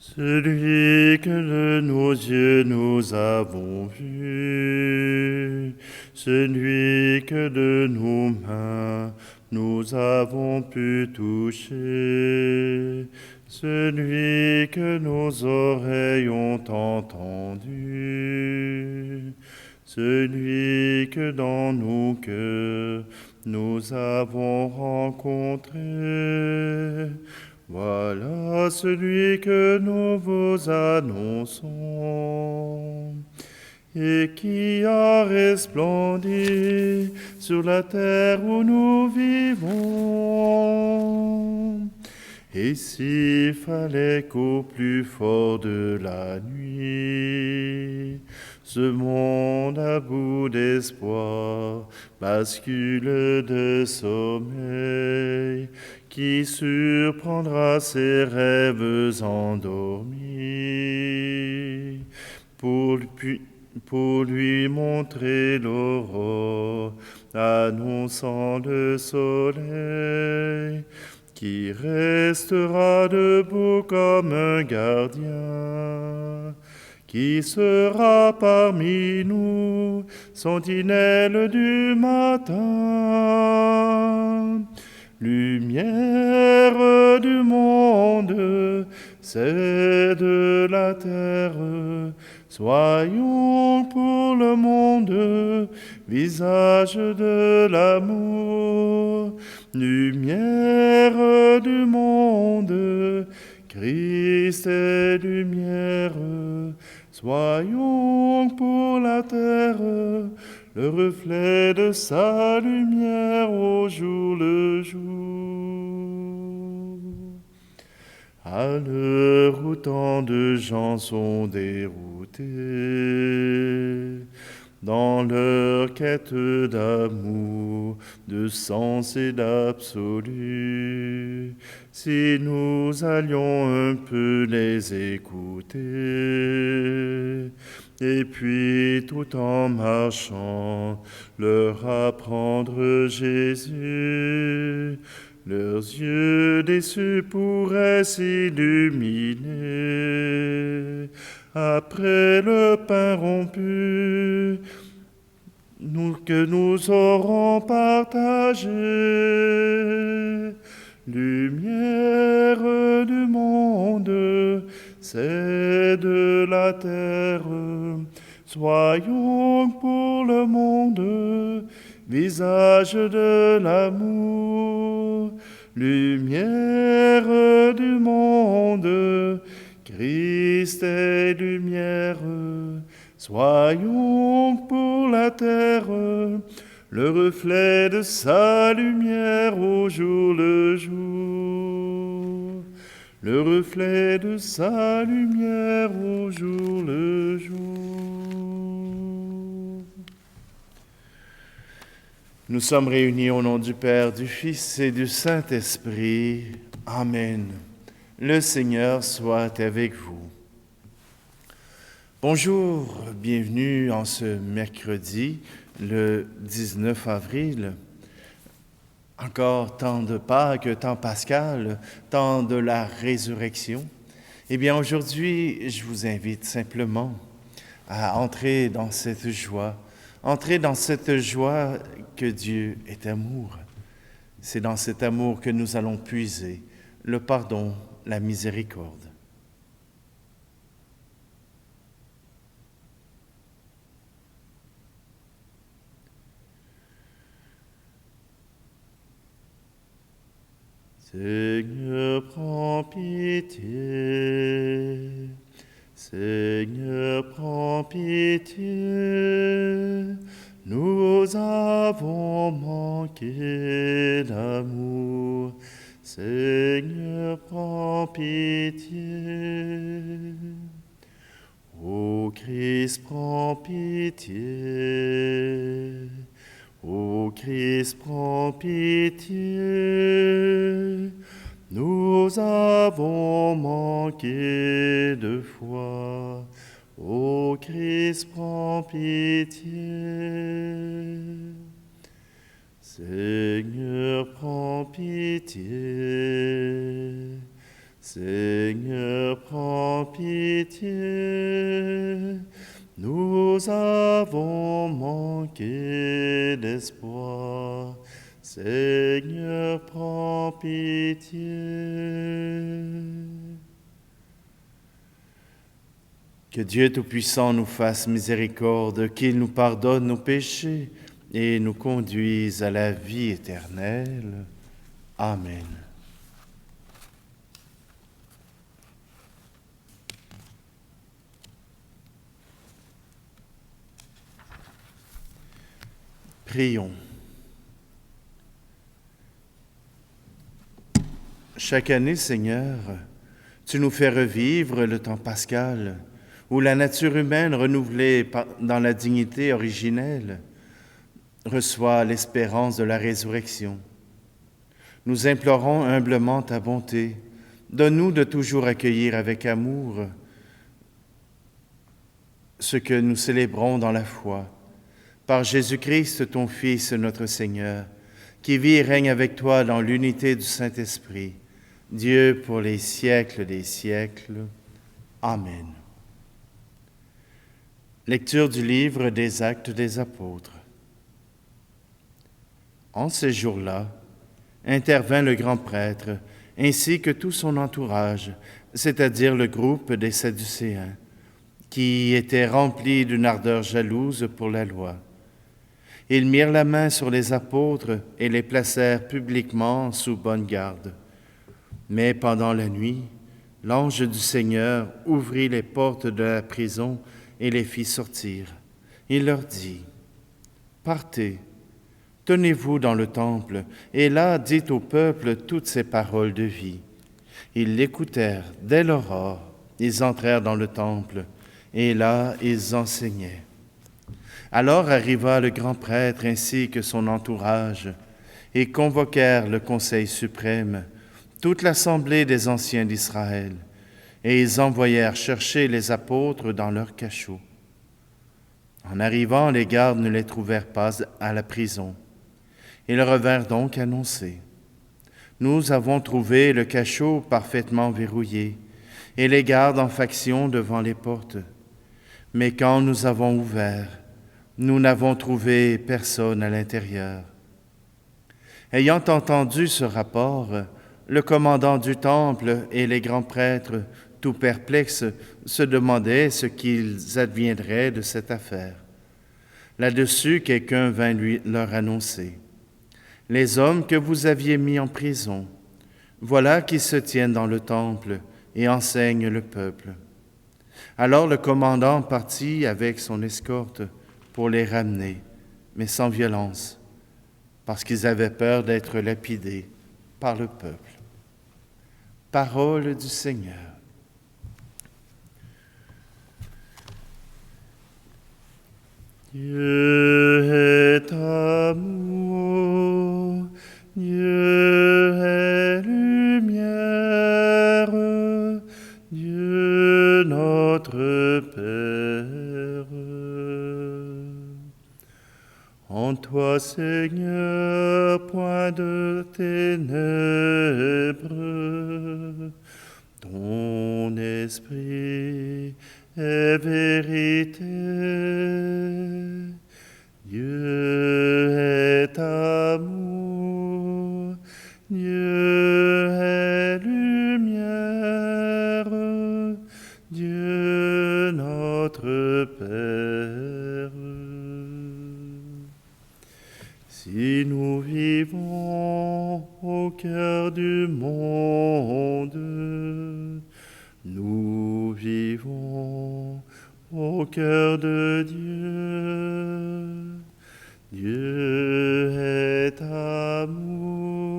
Celui que de nos yeux nous avons vu, celui que de nos mains nous avons pu toucher, celui que nos oreilles ont entendu, celui que dans nos cœurs nous avons rencontré. Voilà celui que nous vous annonçons et qui a resplendi sur la terre où nous vivons. Et s'il fallait qu'au plus fort de la nuit, ce monde à bout d'espoir bascule de sommeil, qui surprendra ses rêves endormis pour lui montrer l'aurore annonçant le soleil qui restera debout comme un gardien, qui sera parmi nous, sentinelle du matin. Lumière du monde, c'est de la terre, soyons pour le monde, visage de l'amour. Lumière du monde, Christ est lumière, soyons pour la terre, le reflet de sa lumière au jour le jour. À l'heure où tant de gens sont déroutés dans leur quête d'amour, de sens et d'absolu, si nous allions un peu les écouter, et puis tout en marchant, leur apprendre Jésus, leurs yeux déçus pourraient s'illuminer. Après le pain rompu, que nous aurons partagé, lumière du monde, c'est de la terre, soyons pour le monde, visage de l'amour, lumière du monde, Christ est lumière, soyons pour la terre, le reflet de sa lumière au jour le jour. Le reflet de sa lumière au jour le jour. Nous sommes réunis au nom du Père, du Fils et du Saint-Esprit. Amen. Le Seigneur soit avec vous. Bonjour, bienvenue en ce mercredi, le 19 avril. Encore temps de Pâques, temps pascal, temps de la résurrection. Eh bien, aujourd'hui, je vous invite simplement à entrer dans cette joie que Dieu est amour. C'est dans cet amour que nous allons puiser le pardon, la miséricorde. Seigneur, prends pitié. Seigneur, prends pitié. Nous avons manqué d'amour. Seigneur, prends pitié. Ô Christ, prends pitié. Ô Christ, prends pitié, nous avons manqué de foi. Ô Christ, prends pitié. Seigneur, prends pitié. Seigneur, prends pitié. Nous avons manqué d'espoir. Seigneur, prends pitié. Que Dieu Tout-Puissant nous fasse miséricorde, qu'il nous pardonne nos péchés et nous conduise à la vie éternelle. Amen. Prions. Chaque année, Seigneur, tu nous fais revivre le temps pascal, où la nature humaine renouvelée dans la dignité originelle reçoit l'espérance de la résurrection. Nous implorons humblement ta bonté. Donne-nous de toujours accueillir avec amour ce que nous célébrons dans la foi. Par Jésus-Christ, ton Fils, notre Seigneur, qui vit et règne avec toi dans l'unité du Saint-Esprit, Dieu pour les siècles des siècles. Amen. Lecture du livre des Actes des Apôtres. En ces jours-là, intervint le grand prêtre, ainsi que tout son entourage, c'est-à-dire le groupe des Sadducéens, qui étaient remplis d'une ardeur jalouse pour la loi. Ils mirent la main sur les apôtres et les placèrent publiquement sous bonne garde. Mais pendant la nuit, l'ange du Seigneur ouvrit les portes de la prison et les fit sortir. Il leur dit, « Partez, tenez-vous dans le temple, et là dites au peuple toutes ces paroles de vie. » Ils l'écoutèrent dès l'aurore, ils entrèrent dans le temple, et là ils enseignaient. Alors arriva le grand prêtre ainsi que son entourage, et convoquèrent le Conseil suprême, toute l'assemblée des anciens d'Israël, et ils envoyèrent chercher les apôtres dans leur cachot. En arrivant, les gardes ne les trouvèrent pas à la prison. Ils revinrent donc annoncer, « Nous avons trouvé le cachot parfaitement verrouillé, et les gardes en faction devant les portes. Mais quand nous avons ouvert, nous n'avons trouvé personne à l'intérieur. » Ayant entendu ce rapport, le commandant du temple et les grands prêtres, tout perplexes, se demandaient ce qu'ils adviendrait de cette affaire. Là-dessus, quelqu'un vint leur annoncer, « Les hommes que vous aviez mis en prison, voilà qui se tiennent dans le temple et enseignent le peuple. » Alors le commandant partit avec son escorte pour les ramener, mais sans violence, parce qu'ils avaient peur d'être lapidés par le peuple. Parole du Seigneur. Dieu est amour, Dieu est lumière, Dieu notre Père. En toi, Seigneur, point de ténèbres, ton esprit est vérité. Dieu est amour, Dieu est lumière, Dieu notre Père. Si nous vivons au cœur du monde, nous vivons au cœur de Dieu. Dieu est amour,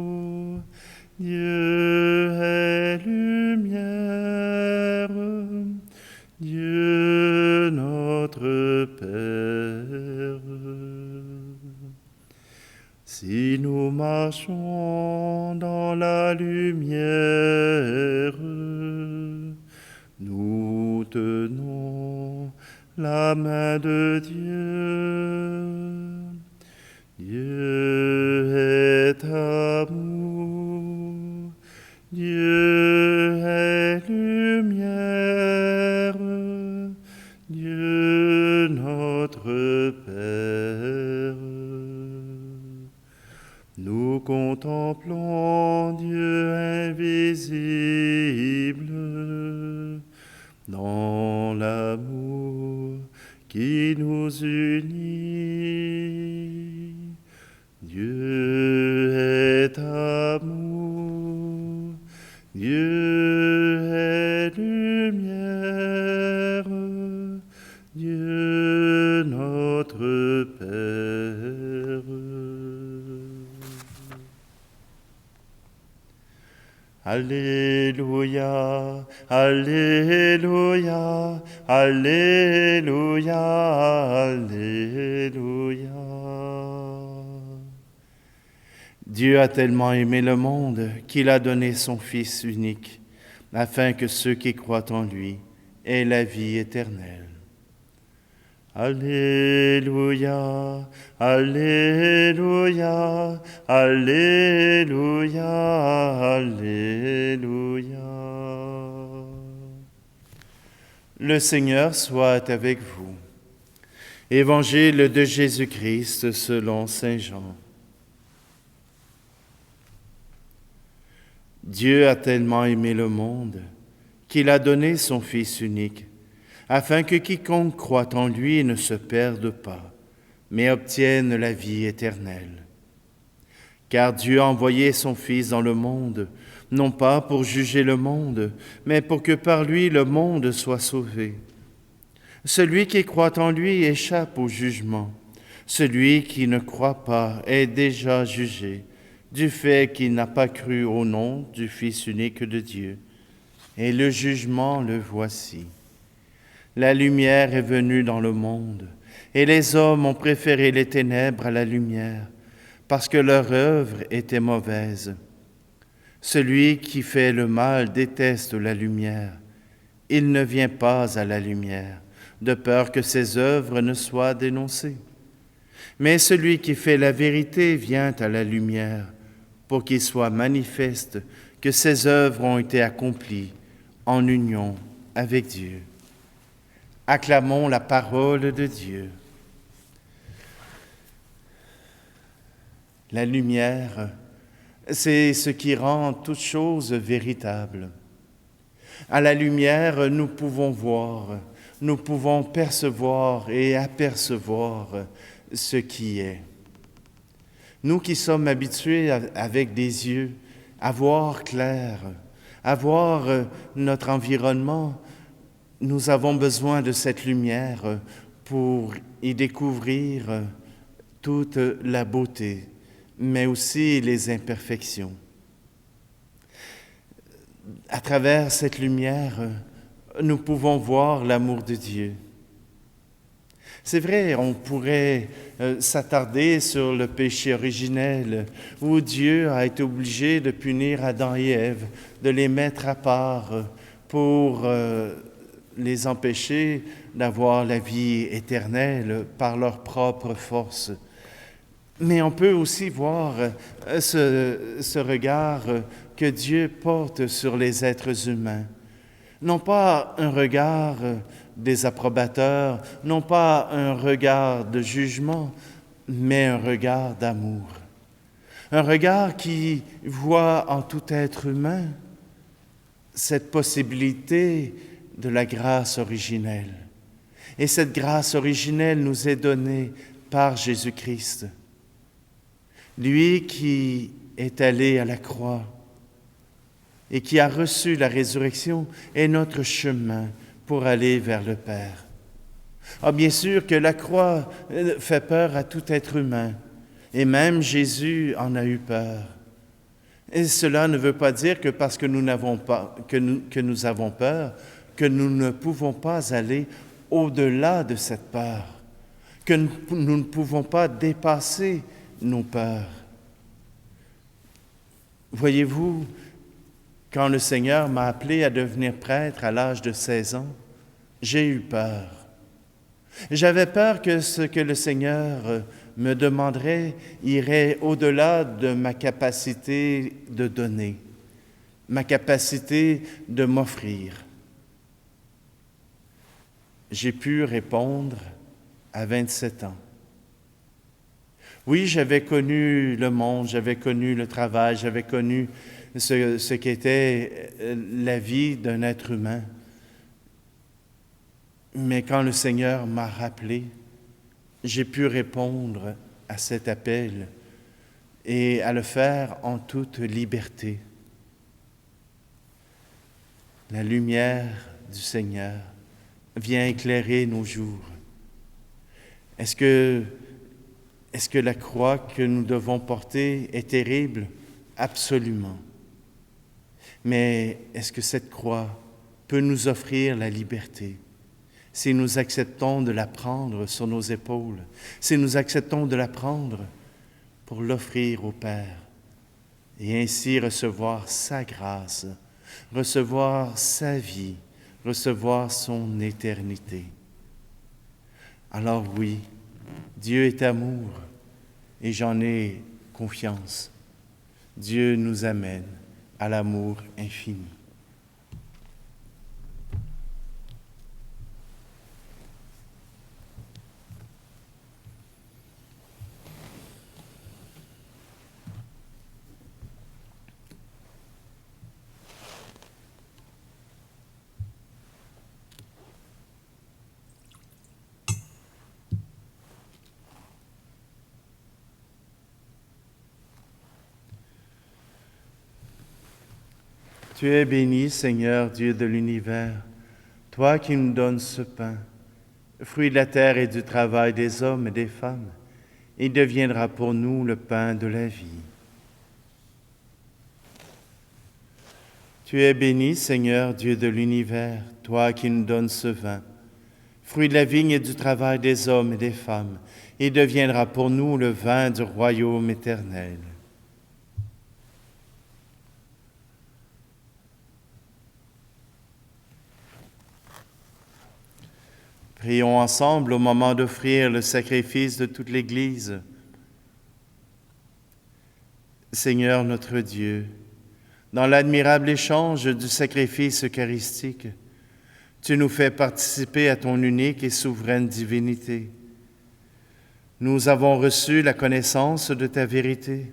Dieu est lumière, Dieu notre Père. Si nous marchons dans la lumière, nous tenons la main de Dieu. Dieu est amour, Dieu est Dieu est lumière, Dieu notre Père. Alléluia, Alléluia, Alléluia, Alléluia. Dieu a tellement aimé le monde qu'il a donné son Fils unique, afin que ceux qui croient en lui aient la vie éternelle. Alléluia, Alléluia, Alléluia, Alléluia. Le Seigneur soit avec vous. Évangile de Jésus-Christ selon saint Jean. Dieu a tellement aimé le monde qu'il a donné son Fils unique, afin que quiconque croit en lui ne se perde pas, mais obtienne la vie éternelle. Car Dieu a envoyé son Fils dans le monde, non pas pour juger le monde, mais pour que par lui le monde soit sauvé. Celui qui croit en lui échappe au jugement. Celui qui ne croit pas est déjà jugé, du fait qu'il n'a pas cru au nom du Fils unique de Dieu. Et le jugement, le voici. La lumière est venue dans le monde, et les hommes ont préféré les ténèbres à la lumière, parce que leur œuvre était mauvaise. Celui qui fait le mal déteste la lumière. Il ne vient pas à la lumière, de peur que ses œuvres ne soient dénoncées. Mais celui qui fait la vérité vient à la lumière, pour qu'il soit manifeste que ses œuvres ont été accomplies en union avec Dieu. Acclamons la parole de Dieu. La lumière, c'est ce qui rend toute chose véritable. À la lumière, nous pouvons voir, nous pouvons percevoir et apercevoir ce qui est. Nous qui sommes habitués avec des yeux à voir clair, à voir notre environnement, nous avons besoin de cette lumière pour y découvrir toute la beauté, mais aussi les imperfections. À travers cette lumière, nous pouvons voir l'amour de Dieu. C'est vrai, on pourrait s'attarder sur le péché originel, où Dieu a été obligé de punir Adam et Ève, de les mettre à part pour les empêcher d'avoir la vie éternelle par leur propre force. Mais on peut aussi voir ce regard que Dieu porte sur les êtres humains. Non pas un regard désapprobateur, non pas un regard de jugement, mais un regard d'amour. Un regard qui voit en tout être humain cette possibilité de la grâce originelle. Et cette grâce originelle nous est donnée par Jésus-Christ. Lui qui est allé à la croix et qui a reçu la résurrection est notre chemin pour aller vers le Père. Ah, bien sûr que la croix fait peur à tout être humain, et même Jésus en a eu peur. Et cela ne veut pas dire que parce que nous avons peur, que nous ne pouvons pas aller au-delà de cette peur, que nous ne pouvons pas dépasser nos peurs. Voyez-vous, quand le Seigneur m'a appelé à devenir prêtre à l'âge de 16 ans, j'ai eu peur. J'avais peur que ce que le Seigneur me demanderait irait au-delà de ma capacité de donner, ma capacité de m'offrir. J'ai pu répondre à 27 ans. Oui, j'avais connu le monde, j'avais connu le travail, j'avais connu ce qu'était la vie d'un être humain. Mais quand le Seigneur m'a rappelé, j'ai pu répondre à cet appel et à le faire en toute liberté. La lumière du Seigneur vient éclairer nos jours. Est-ce que la croix que nous devons porter est terrible? Absolument. Mais est-ce que cette croix peut nous offrir la liberté si nous acceptons de la prendre sur nos épaules, si nous acceptons de la prendre pour l'offrir au Père et ainsi recevoir sa grâce, recevoir sa vie, recevoir son éternité? Alors oui, Dieu est amour et j'en ai confiance. Dieu nous amène à l'amour infini. Tu es béni, Seigneur, Dieu de l'univers, toi qui nous donnes ce pain, fruit de la terre et du travail des hommes et des femmes. Il deviendra pour nous le pain de la vie. Tu es béni, Seigneur, Dieu de l'univers, toi qui nous donnes ce vin, fruit de la vigne et du travail des hommes et des femmes. Il deviendra pour nous le vin du royaume éternel. Prions ensemble au moment d'offrir le sacrifice de toute l'Église. Seigneur notre Dieu, dans l'admirable échange du sacrifice eucharistique, tu nous fais participer à ton unique et souveraine divinité. Nous avons reçu la connaissance de ta vérité.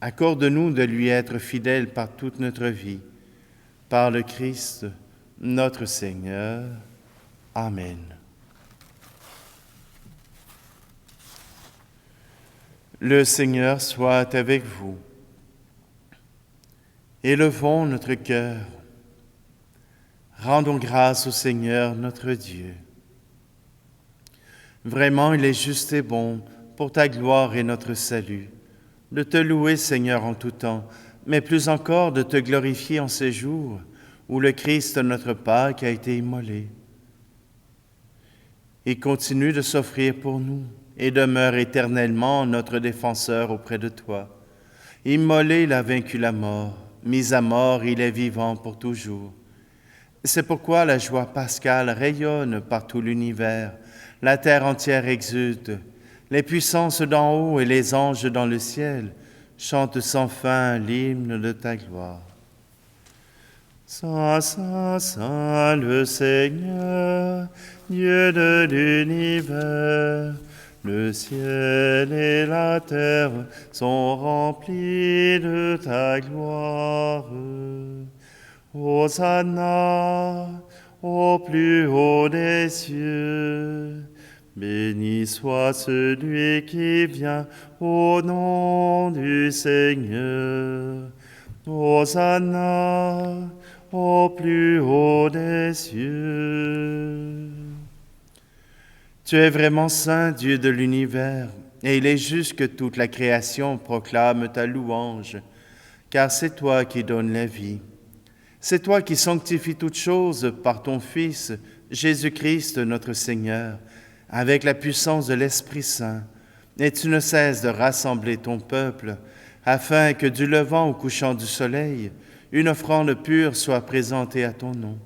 Accorde-nous de lui être fidèles par toute notre vie. Par le Christ, notre Seigneur. Amen. Le Seigneur soit avec vous. Élevons notre cœur. Rendons grâce au Seigneur notre Dieu. Vraiment, il est juste et bon, pour ta gloire et notre salut, de te louer, Seigneur, en tout temps, mais plus encore de te glorifier en ces jours où le Christ, notre Pâque, a été immolé. Il continue de s'offrir pour nous et demeure éternellement notre défenseur auprès de toi. Immolé, il a vaincu la mort. Mis à mort, il est vivant pour toujours. C'est pourquoi la joie pascale rayonne par tout l'univers. La terre entière exulte. Les puissances d'en haut et les anges dans le ciel chantent sans fin l'hymne de ta gloire. Saint, Saint, Saint, le Seigneur, Dieu de l'univers, le ciel et la terre sont remplis de ta gloire. Hosanna au plus haut des cieux. Béni soit celui qui vient au nom du Seigneur. Hosanna au plus haut des cieux. Tu es vraiment saint, Dieu de l'univers, et il est juste que toute la création proclame ta louange, car c'est toi qui donnes la vie. C'est toi qui sanctifies toutes choses par ton Fils, Jésus-Christ notre Seigneur, avec la puissance de l'Esprit Saint, et tu ne cesses de rassembler ton peuple, afin que du levant au couchant du soleil, une offrande pure soit présentée à ton nom.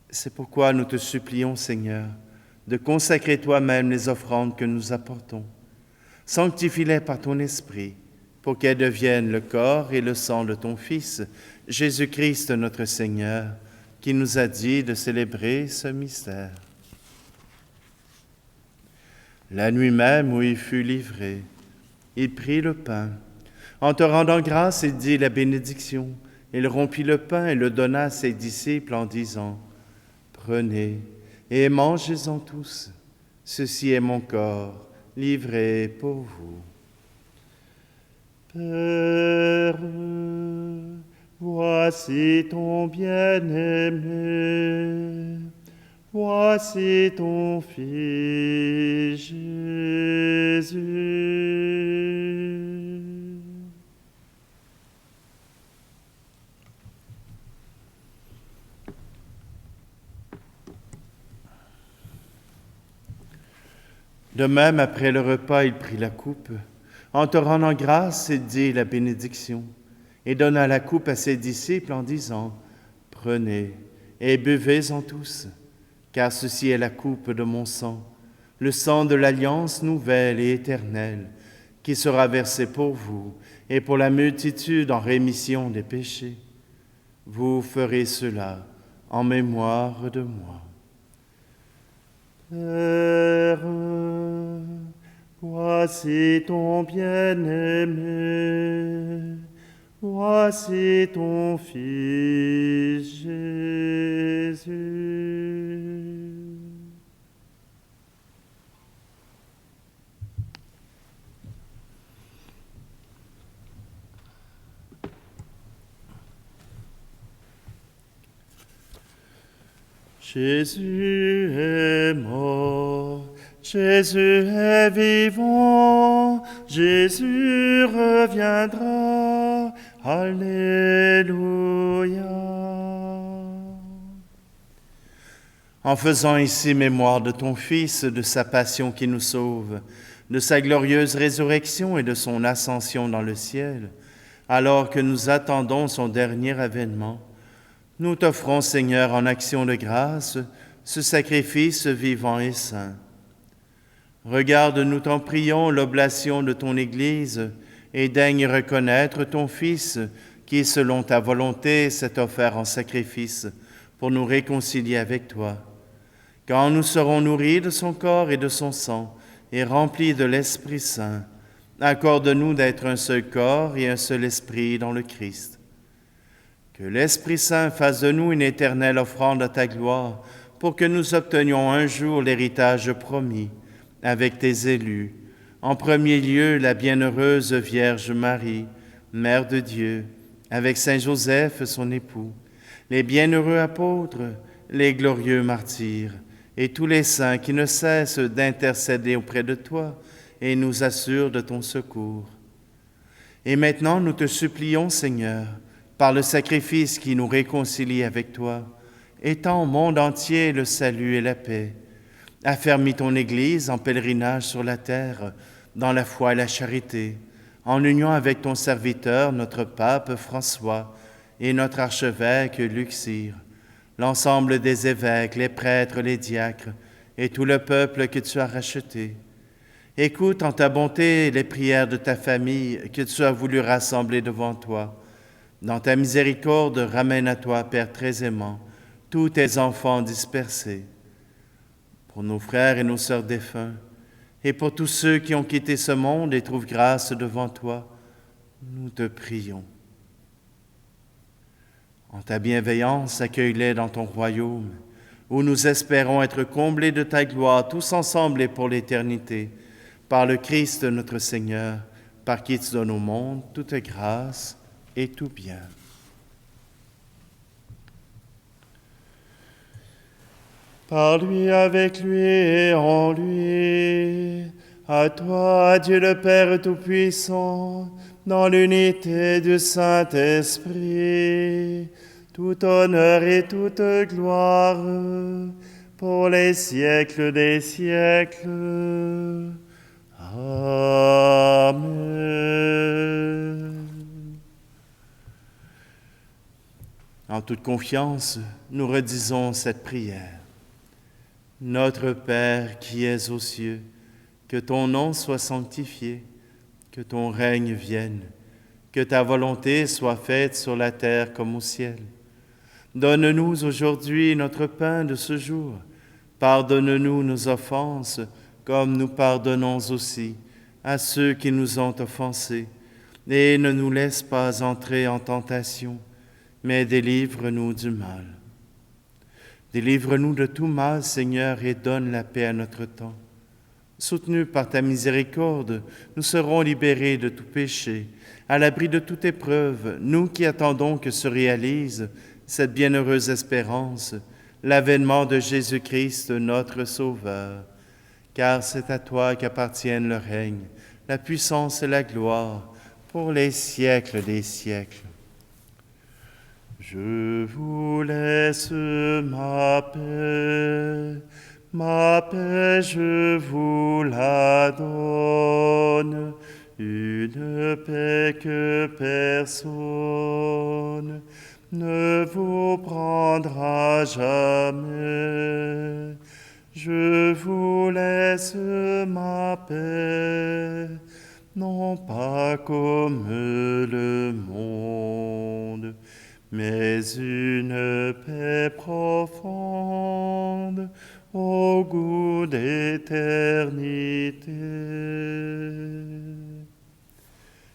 C'est pourquoi nous te supplions, Seigneur, de consacrer toi-même les offrandes que nous apportons. Sanctifie-les par ton Esprit, pour qu'elles deviennent le corps et le sang de ton Fils, Jésus-Christ notre Seigneur, qui nous a dit de célébrer ce mystère. La nuit même où il fut livré, il prit le pain. En te rendant grâce, il dit la bénédiction. Il rompit le pain et le donna à ses disciples en disant, « Prenez et mangez-en tous. Ceci est mon corps, livré pour vous. » Père, vois Voici ton bien-aimé, voici ton Fils Jésus. De même, après le repas, il prit la coupe. En te rendant grâce, il dit la bénédiction et donna la coupe à ses disciples en disant, « Prenez et buvez-en tous, car ceci est la coupe de mon sang, le sang de l'alliance nouvelle et éternelle, qui sera versé pour vous et pour la multitude en rémission des péchés. Vous ferez cela en mémoire de moi. » Père, voici ton bien-aimé, voici ton Fils Jésus. Jésus est mort, Jésus est vivant, Jésus reviendra, Alléluia. En faisant ici mémoire de ton Fils, de sa passion qui nous sauve, de sa glorieuse résurrection et de son ascension dans le ciel, alors que nous attendons son dernier avènement, nous t'offrons, Seigneur, en action de grâce, ce sacrifice vivant et saint. Regarde, nous t'en prions, l'oblation de ton Église et daigne reconnaître ton Fils qui, selon ta volonté, s'est offert en sacrifice pour nous réconcilier avec toi. Quand nous serons nourris de son corps et de son sang et remplis de l'Esprit Saint, accorde-nous d'être un seul corps et un seul esprit dans le Christ. Que l'Esprit Saint fasse de nous une éternelle offrande à ta gloire, pour que nous obtenions un jour l'héritage promis avec tes élus. En premier lieu, la bienheureuse Vierge Marie, Mère de Dieu, avec Saint Joseph, son époux, les bienheureux apôtres, les glorieux martyrs, et tous les saints qui ne cessent d'intercéder auprès de toi et nous assurent de ton secours. Et maintenant, nous te supplions, Seigneur, par le sacrifice qui nous réconcilie avec toi, étends au monde entier le salut et la paix. Affermis ton Église en pèlerinage sur la terre, dans la foi et la charité, en union avec ton serviteur, notre pape François, et notre archevêque Luxire, l'ensemble des évêques, les prêtres, les diacres, et tout le peuple que tu as racheté. Écoute en ta bonté les prières de ta famille que tu as voulu rassembler devant toi. Dans ta miséricorde, ramène à toi, Père très aimant, tous tes enfants dispersés. Pour nos frères et nos sœurs défunts, et pour tous ceux qui ont quitté ce monde et trouvent grâce devant toi, nous te prions. En ta bienveillance, accueille-les dans ton royaume, où nous espérons être comblés de ta gloire, tous ensemble et pour l'éternité, par le Christ notre Seigneur, par qui tu donnes au monde toute grâce et tout bien. Par lui, avec lui et en lui, à toi, Dieu le Père Tout-Puissant, dans l'unité du Saint-Esprit, tout honneur et toute gloire, pour les siècles des siècles. Amen. En toute confiance, nous redisons cette prière. Notre Père qui es aux cieux, que ton nom soit sanctifié, que ton règne vienne, que ta volonté soit faite sur la terre comme au ciel. Donne-nous aujourd'hui notre pain de ce jour. Pardonne-nous nos offenses, comme nous pardonnons aussi à ceux qui nous ont offensés. Et ne nous laisse pas entrer en tentation, mais délivre-nous du mal. Délivre-nous de tout mal, Seigneur, et donne la paix à notre temps. Soutenus par ta miséricorde, nous serons libérés de tout péché, à l'abri de toute épreuve, nous qui attendons que se réalise cette bienheureuse espérance, l'avènement de Jésus-Christ, notre Sauveur. Car c'est à toi qu'appartiennent le règne, la puissance et la gloire, pour les siècles des siècles. Je vous laisse ma paix je vous la donne, une paix que personne ne vous prendra jamais. Je vous laisse ma paix, non pas comme le monde, mais une paix profonde au goût d'éternité.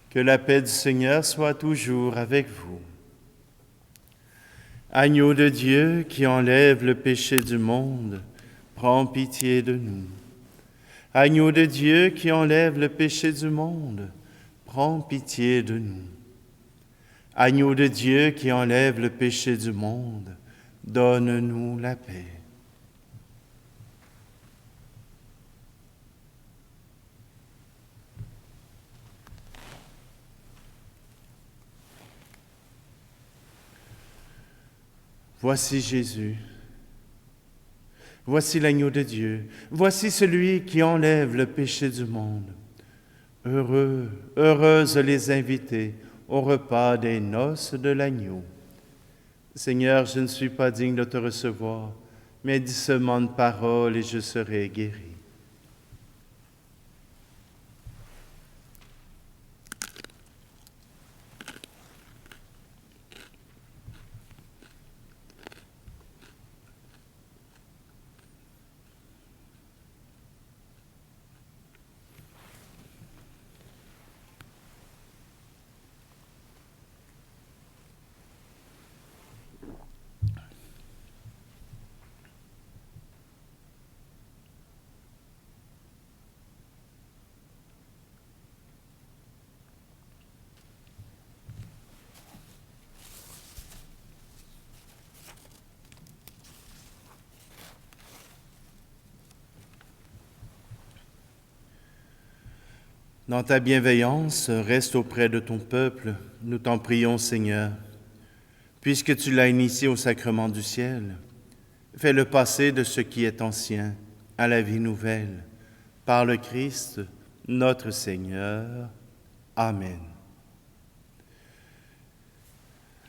Que la paix du Seigneur soit toujours avec vous. Agneau de Dieu qui enlève le péché du monde, prends pitié de nous. Agneau de Dieu qui enlève le péché du monde, prends pitié de nous. Agneau de Dieu qui enlève le péché du monde, donne-nous la paix. Voici Jésus. Voici l'agneau de Dieu. Voici celui qui enlève le péché du monde. Heureux, heureuses les invités au repas des noces de l'agneau. Seigneur, je ne suis pas digne de te recevoir, mais dis seulement une parole et je serai guéri. Dans ta bienveillance, reste auprès de ton peuple, nous t'en prions, Seigneur. Puisque tu l'as initié au sacrement du ciel, fais-le passer de ce qui est ancien à la vie nouvelle, par le Christ, notre Seigneur. Amen.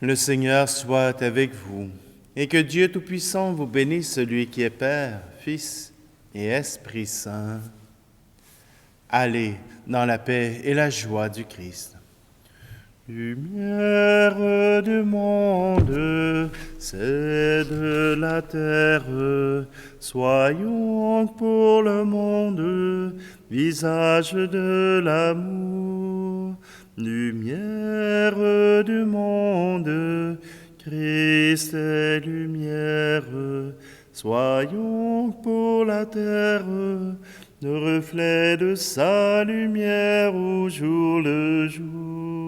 Le Seigneur soit avec vous, et que Dieu Tout-Puissant vous bénisse, celui qui est Père, Fils et Esprit Saint. Allez dans la paix et la joie du Christ. Lumière du monde, c'est de la terre, soyons pour le monde, visage de l'amour. Lumière du monde, Christ est lumière, soyons pour la terre, le reflet de sa lumière au jour le jour.